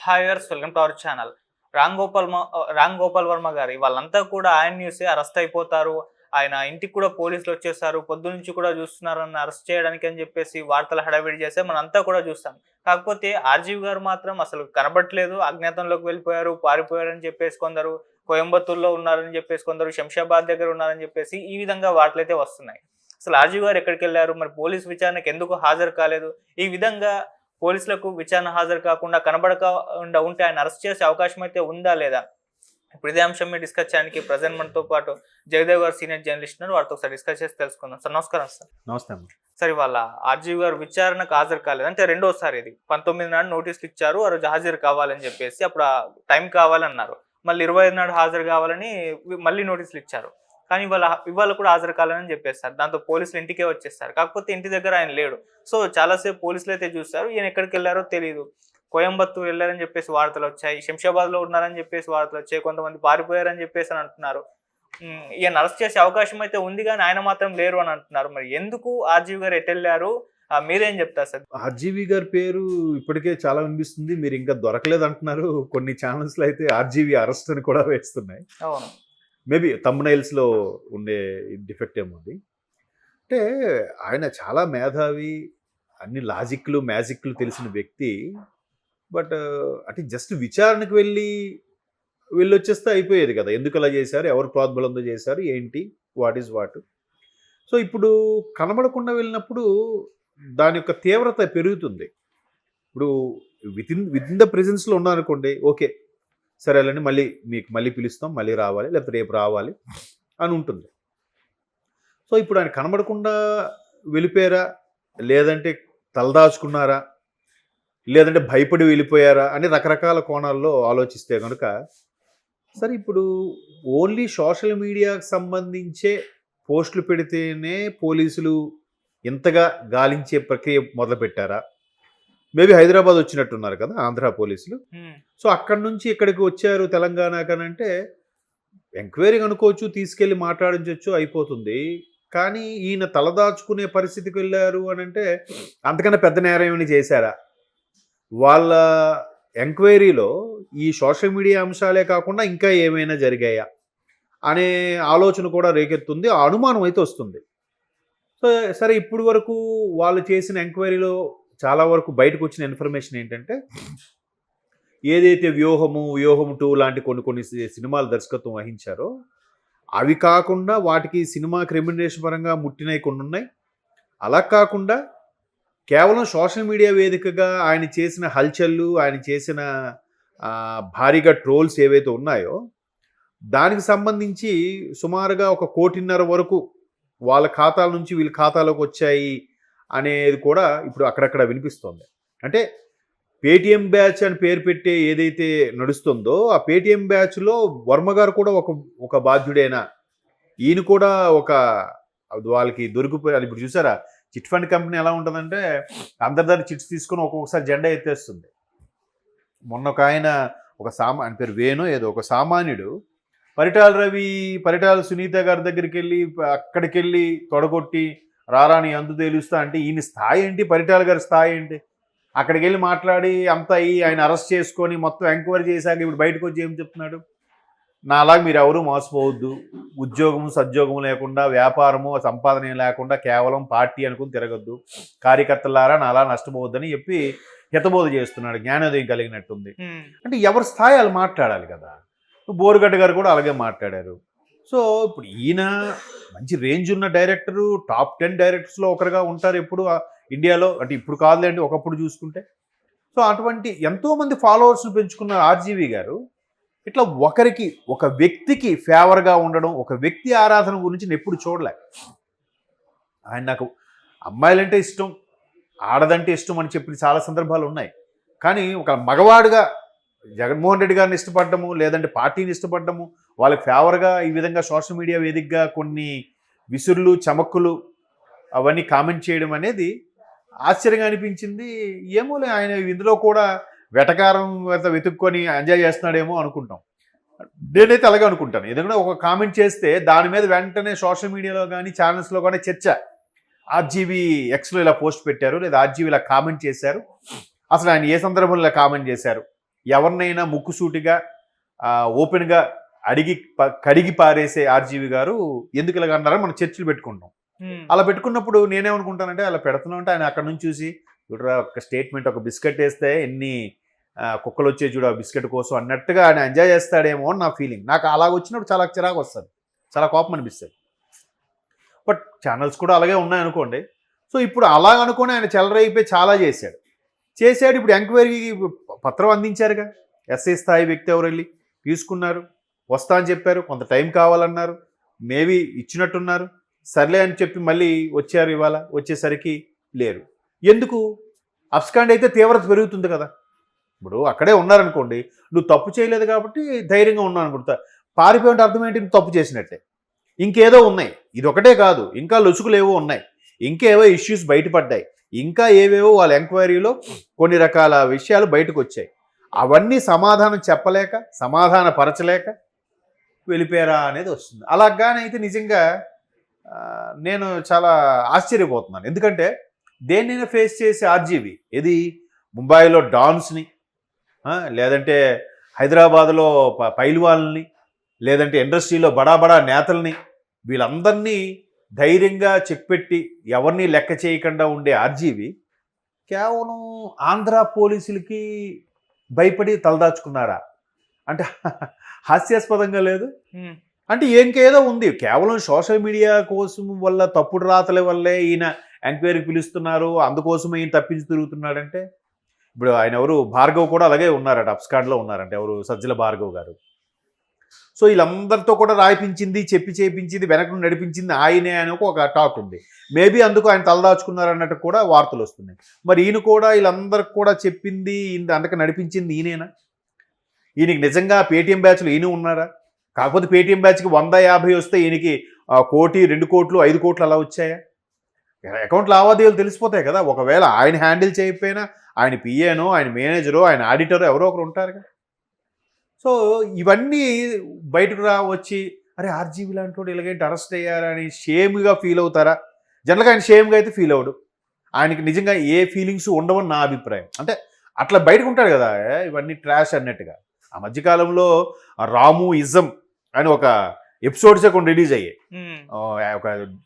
హాయర్స్ welcome to our channel. Ram Gopal Varma గారు వాళ్ళంతా కూడా ఆయన న్యూసే అరెస్ట్ అయిపోతారు. ఆయన ఇంటికి కూడా పోలీసులు వచ్చేసారు. పొద్దునుంచి కూడా చూస్తున్నారు నన్ను అరెస్ట్ చేయడానికి అని చెప్పేసి వార్తలు హడావిడి చేస్తే మనంతా కూడా చూస్తాం. కాకపోతే ఆర్జీవి గారు మాత్రం అసలు కనబడట్లేదు. అజ్ఞాతంలోకి వెళ్ళిపోయారు, పారిపోయారని చెప్పేసి కొందరు, కోయంబత్తూర్‌లో ఉన్నారని చెప్పేసి కొందరు, శంషాబాద్ దగ్గర ఉన్నారని చెప్పేసి ఈ విధంగా వార్తలైతే వస్తున్నాయి. అసలు ఆర్జీవి గారు ఎక్కడికెళ్లారు? మరి పోలీస్ విచారణకు ఎందుకు హాజరు కాలేదు? ఈ విధంగా పోలీసులకు విచారణ హాజరు కాకుండా కనబడకుండా ఉంటే ఆయన అరెస్ట్ చేసే అవకాశం అయితే ఉందా లేదా? ఇప్పుడు ఇదే అంశం మీద డిస్కస్ చేయడానికి ప్రెజెంట్ మనతో పాటు జగదేవ్ గారు సీనియర్ జర్నలిస్ట్ ఉన్నారు. వారితో ఒకసారి డిస్కస్ చేసి తెలుసుకుందాం. సార్ నమస్కారం సార్. నమస్తే అమ్మ. సార్ ఇవాళ ఆర్జీవి గారు విచారణకు హాజరు కాలేదు. అంటే రెండోసారి ఇది 19 నాడు నోటీసులు ఇచ్చారు. ఆ రోజు హాజరు కావాలని చెప్పేసి అప్పుడు ఆ టైం కావాలన్నారు. మళ్ళీ 25 నాడు హాజరు కావాలని మళ్ళీ నోటీసులు ఇచ్చారు. కానీ ఇవాళ కూడా హాజరు కావాలని చెప్పేస్తారు. దాంతో పోలీసులు ఇంటికే వచ్చేస్తారు. కాకపోతే ఇంటి దగ్గర ఆయన లేడు. సో చాలాసేపు పోలీసులు అయితే చూస్తారు. ఈయన ఎక్కడికి వెళ్ళారో తెలియదు. కోయంబత్తూర్ వెళ్ళారని చెప్పేసి వార్తలు వచ్చాయి. శంషాబాద్‌లో ఉన్నారని చెప్పేసి వార్తలు వచ్చాయి. కొంతమంది పారిపోయారని చెప్పేసి అని అంటున్నారు. ఈయన అరెస్ట్ చేసే అవకాశం అయితే ఉంది కానీ ఆయన మాత్రం లేరు అని అంటున్నారు. మరి ఎందుకు ఆర్జీవి గారు ఎటెళ్ళారు? మీరేం చెప్తారు సార్? ఆర్జీవి గారి పేరు ఇప్పటికే చాలా వినిపిస్తుంది. మీరు ఇంకా దొరకలేదు అంటున్నారు. కొన్ని ఛానల్స్‌లో అయితే ఆర్జీవి అరెస్ట్ అని కూడా వేస్తున్నాయి. అవును. మేబీ థంబ్‌నెయిల్స్‌లో ఉండే డిఫెక్ట్ ఏమో అది. అంటే ఆయన చాలా మేధావి, అన్ని లాజిక్‌లు, మ్యాజిక్‌లు తెలిసిన వ్యక్తి. బట్ అంటే జస్ట్ విచారణకు వెళ్ళొచ్చేస్తే అయిపోయేది కదా! ఎందుకు అలా చేశారు? ఎవరు ప్రోద్బలంతో చేశారు? ఏంటి? What is what? సో ఇప్పుడు కనబడకుండా వెళ్ళినప్పుడు దాని యొక్క తీవ్రత పెరుగుతుంది. ఇప్పుడు వితిన్ ద ప్రెజెన్స్‌లో ఉన్నారనుకోండి, ఓకే. సరేలేండి, మీకు మళ్ళీ పిలుస్తాం, మళ్ళీ రావాలి, లేకపోతే రేపు రావాలి అని ఉంటుంది. సో ఇప్పుడు ఆయన కనబడకుండా వెళ్ళిపోయారా? లేదంటే తలదాచుకున్నారా? లేదంటే భయపడి వెళ్ళిపోయారా? అని రకరకాల కోణాల్లో ఆలోచిస్తే కనుక, సరే ఇప్పుడు ఓన్లీ సోషల్ మీడియాకు సంబంధించే పోస్టులు పెడితేనే పోలీసులు ఇంతగా గాలించే ప్రక్రియ మొదలుపెట్టారా? మేబీ హైదరాబాద్ వచ్చినట్టున్నారు కదా ఆంధ్ర పోలీసులు. సో అక్కడి నుంచి ఇక్కడికి వచ్చారు తెలంగాణకనంటే ఎంక్వైరీ అనుకోవచ్చు, తీసుకెళ్ళి మాట్లాడించవచ్చు, అయిపోతుంది. కానీ ఈయన తలదాచుకునే పరిస్థితికి వెళ్ళారు అని అంటే అంతకన్నా పెద్ద నేరం ఏమైనా చేశారా? వాళ్ళ ఎంక్వైరీలో ఈ సోషల్ మీడియా అంశాలే కాకుండా ఇంకా ఏమైనా జరిగాయా అనే ఆలోచన కూడా రేకెత్తుంది. ఆ అనుమానం అయితే వస్తుంది. సో సరే, ఇప్పుడు వరకు వాళ్ళు చేసిన ఎంక్వైరీలో చాలా వరకు బయటకు వచ్చిన ఇన్ఫర్మేషన్ ఏంటంటే, ఏదైతే వ్యూహము 2 లాంటి కొన్ని సినిమాలు దర్శకత్వం వహించారో అవి కాకుండా వాటికి సినిమాకి రెమ్యునరేషన్ పరంగా ముట్టినవి కొన్ని ఉన్నాయి. అలా కాకుండా కేవలం సోషల్ మీడియా వేదికగా ఆయన చేసిన హల్చల్లు, ఆయన చేసిన భారీగా ట్రోల్స్ ఏవైతే ఉన్నాయో దానికి సంబంధించి సుమారుగా 1.5 కోటి వరకు వాళ్ళ ఖాతాల నుంచి వీళ్ళ ఖాతాలోకి వచ్చాయి అనేది కూడా ఇప్పుడు అక్కడక్కడ వినిపిస్తోంది. అంటే పేటీఎం బ్యాచ్ అని పేరు పెట్టే ఏదైతే నడుస్తుందో ఆ పేటీఎం బ్యాచ్లో వర్మ గారు కూడా ఒక బాధ్యుడేనా? ఈయన కూడా వాళ్ళకి దొరికిపోయారు. ఇప్పుడు చూసారా, చిట్ ఫండ్ కంపెనీ ఎలా ఉంటుందంటే అందరి దగ్గర చిట్స్ తీసుకొని ఒక్కొక్కసారి జెండా ఎత్తేస్తుంది. మొన్న ఆయన ఆయన పేరు వేణు ఏదో, ఒక సామాన్యుడు పరిటాల సునీత గారి దగ్గరికి వెళ్ళి అక్కడికి వెళ్ళి తొడగొట్టి రారాని అందు తేలుస్తా అంటే ఈయన స్థాయి ఏంటి, పరిటాల గారి స్థాయి ఏంటి? అక్కడికి వెళ్ళి మాట్లాడి అంతా ఆయన అరెస్ట్ చేసుకొని మొత్తం ఎంక్వైరీ చేశాక ఇప్పుడు బయటకు వచ్చి ఏం చెప్తున్నాడు? నాలాగా మీరు ఎవరూ మోసపోవద్దు, ఉద్యోగము సద్యోగము లేకుండా, వ్యాపారము సంపాదన లేకుండా కేవలం పార్టీ అనుకుని తిరగద్దు, కార్యకర్తలారా నాలా నష్టపోవద్దని చెప్పి హితబోధ చేస్తున్నాడు. జ్ఞానోదయం కలిగినట్టుంది. అంటే ఎవరి స్థాయి వాళ్ళు మాట్లాడాలి కదా. బోరుగడ్డ గారు కూడా అలాగే మాట్లాడారు. సో ఇప్పుడు ఈయన మంచి రేంజ్ ఉన్న డైరెక్టరు, టాప్ 10 డైరెక్టర్స్లో ఒకరుగా ఉంటారు ఎప్పుడు ఇండియాలో. అంటే ఇప్పుడు కాదులేండి, ఒకప్పుడు చూసుకుంటే. సో అటువంటి ఎంతోమంది ఫాలోవర్స్ని పెంచుకున్న ఆర్జీవి గారు ఇట్లా ఒక వ్యక్తికి ఫేవర్గా ఉండడం, ఒక వ్యక్తి ఆరాధన గురించి నేను ఎప్పుడు చూడలే. ఆయన నాకు అమ్మాయిలంటే ఇష్టం, ఆడదంటే ఇష్టం అని చెప్పిన చాలా సందర్భాలు ఉన్నాయి. కానీ ఒక మగవాడుగా జగన్మోహన్ రెడ్డి గారిని ఇష్టపడ్డము, లేదంటే పార్టీని ఇష్టపడ్డము, వాళ్ళకి ఫేవర్గా ఈ విధంగా సోషల్ మీడియా వేదికగా కొన్ని విసురులు, చమక్కులు అవన్నీ కామెంట్ చేయడం అనేది ఆశ్చర్యంగా అనిపించింది. ఏమోలే, ఆయన ఇందులో కూడా వెటకారం వెతుక్కొని ఎంజాయ్ చేస్తున్నాడేమో అనుకుంటాం. నేనైతే అలాగే అనుకుంటాను. ఎందుకంటే ఒక కామెంట్ చేస్తే దాని మీద వెంటనే సోషల్ మీడియాలో కానీ ఛానల్స్లో కానీ చర్చ. ఆర్జీవి ఎక్స్లో ఇలా పోస్ట్ పెట్టారు, లేదా ఆర్జీవి ఇలా కామెంట్ చేశారు, అసలు ఆయన ఏ సందర్భంలో ఇలా కామెంట్ చేశారు, ఎవరినైనా ముక్కుసూటిగా ఓపెన్గా కడిగి పారేసే ఆర్జీవి గారు ఎందుకు ఇలాగ అన్నారని మనం చర్చలు పెట్టుకుంటాం. అలా పెట్టుకున్నప్పుడు నేనేమనుకుంటానంటే అలా పెడుతున్నాం అంటే ఆయన అక్కడ నుంచి చూసి చూడరా ఒక స్టేట్మెంట్, ఒక బిస్కెట్ వేస్తే ఎన్ని కుక్కలు వచ్చే చూడు ఆ బిస్కెట్ కోసం అన్నట్టుగా ఆయన ఎంజాయ్ చేస్తాడేమో అని నా ఫీలింగ్. నాకు అలాగ వచ్చినప్పుడు చాలా చిరాకు వస్తుంది, చాలా కోపం అనిపిస్తుంది. బట్ ఛానల్స్ కూడా అలాగే ఉన్నాయనుకోండి. సో ఇప్పుడు అలాగ అనుకుని ఆయన చెలరైపోయి చాలా చేశాడు. ఇప్పుడు ఎంక్వైరీకి పత్రం అందించారుగా. ఎస్ఐ స్థాయి వ్యక్తి ఎవరు వెళ్ళి తీసుకున్నారు, వస్తా అని చెప్పారు, కొంత టైం కావాలన్నారు, మేబీ ఇచ్చినట్టున్నారు. సర్లే అని చెప్పి మళ్ళీ వచ్చారు. ఇవాళ వచ్చేసరికి లేరు. ఎందుకు? అబ్స్కాండ్ అయితే తీవ్రత పెరుగుతుంది కదా. ఇప్పుడు అక్కడే ఉన్నారనుకోండి, నువ్వు తప్పు చేయలేదు కాబట్టి ధైర్యంగా ఉన్నావు అనుకుంటా. పారిపోయిన అర్థం ఏంటి? నువ్వు తప్పు చేసినట్టే. ఇంకేదో ఉన్నాయి, ఇది ఒకటే కాదు, ఇంకా లొసుకులు ఏవో ఉన్నాయి, ఇంకేవో ఇష్యూస్ బయటపడ్డాయి, ఇంకా ఏవేవో వాళ్ళ ఎంక్వైరీలో కొన్ని రకాల విషయాలు బయటకు వచ్చాయి. అవన్నీ సమాధానం చెప్పలేక, సమాధాన పరచలేక వెళ్ళిపోయారా అనేది వస్తుంది. అలాగానైతే నిజంగా నేను చాలా ఆశ్చర్యపోతున్నాను. ఎందుకంటే దేన్నైనా ఫేస్ చేసే ఆర్జీవి ఏది ముంబైలో డాన్స్ని, లేదంటే హైదరాబాద్లో పైల్వాల్ని, లేదంటే ఇండస్ట్రీలో బడా నేతల్ని, వీళ్ళందరినీ ధైర్యంగా చెప్పెట్టి ఎవరిని లెక్క చేయకుండా ఉండే ఆర్జీవి కేవలం ఆంధ్ర పోలీసులకి భయపడి తలదాచుకున్నారా అంటే హాస్యాస్పదంగా లేదు. అంటే ఇంకేదో ఉంది, కేవలం సోషల్ మీడియా కోసం వల్ల తప్పుడు రాతల వల్లే ఈయన ఎంక్వైరీకి పిలుస్తున్నారు, అందుకోసం ఈయన తప్పించి తిరుగుతున్నాడంటే. ఇప్పుడు ఆయన ఎవరు భార్గవ్ కూడా అలాగే ఉన్నారట, అబ్స్కాండ్లో ఉన్నారంట. ఎవరు? సజ్జల భార్గవ్ గారు. సో వీళ్ళందరితో కూడా రాయిపించింది, చెప్పి చేయించింది, వెనక నుండి నడిపించింది ఆయనే అని ఒక టాక్ ఉంది. మేబీ అందుకు ఆయన తలదాచుకున్నారు అన్నట్టు కూడా వార్తలు వస్తున్నాయి. మరి ఈయన కూడా వీళ్ళందరికి కూడా చెప్పింది, అందుకు నడిపించింది ఈయనేనా? ఈయనకి నిజంగా పేటీఎం బ్యాచ్లు ఈయన ఉన్నారా? కాకపోతే పేటీఎం బ్యాచ్కి 150 వస్తే ఈయనకి 1 కోటి, 2 కోట్లు, 5 కోట్లు అలా వచ్చాయా? అకౌంట్ లావాదేవీలు తెలిసిపోతాయి కదా. ఒకవేళ ఆయన హ్యాండిల్ చేయకపోయినా ఆయన పిఏనో, ఆయన మేనేజరో, ఆయన ఆడిటరో ఎవరో ఒకరు ఉంటారు కదా. సో ఇవన్నీ బయటకు వచ్చి అరే ఆర్జీవి లాంటి వాడు ఇలాగేంటి అరెస్ట్ అయ్యారని షేమ్గా ఫీల్ అవుతారా? జనరల్గా ఆయన షేమ్గా అయితే ఫీల్ అవ్వడు. ఆయనకి నిజంగా ఏ ఫీలింగ్స్ ఉండవని నా అభిప్రాయం. అంటే అట్లా బయటకు ఉంటాడు కదా, ఇవన్నీ ట్రాష్ అన్నట్టుగా. ఆ మధ్యకాలంలో రాము ఇజం అని ఒక ఎపిసోడ్స్ కొన్ని రిలీజ్ అయ్యాయి. ఒక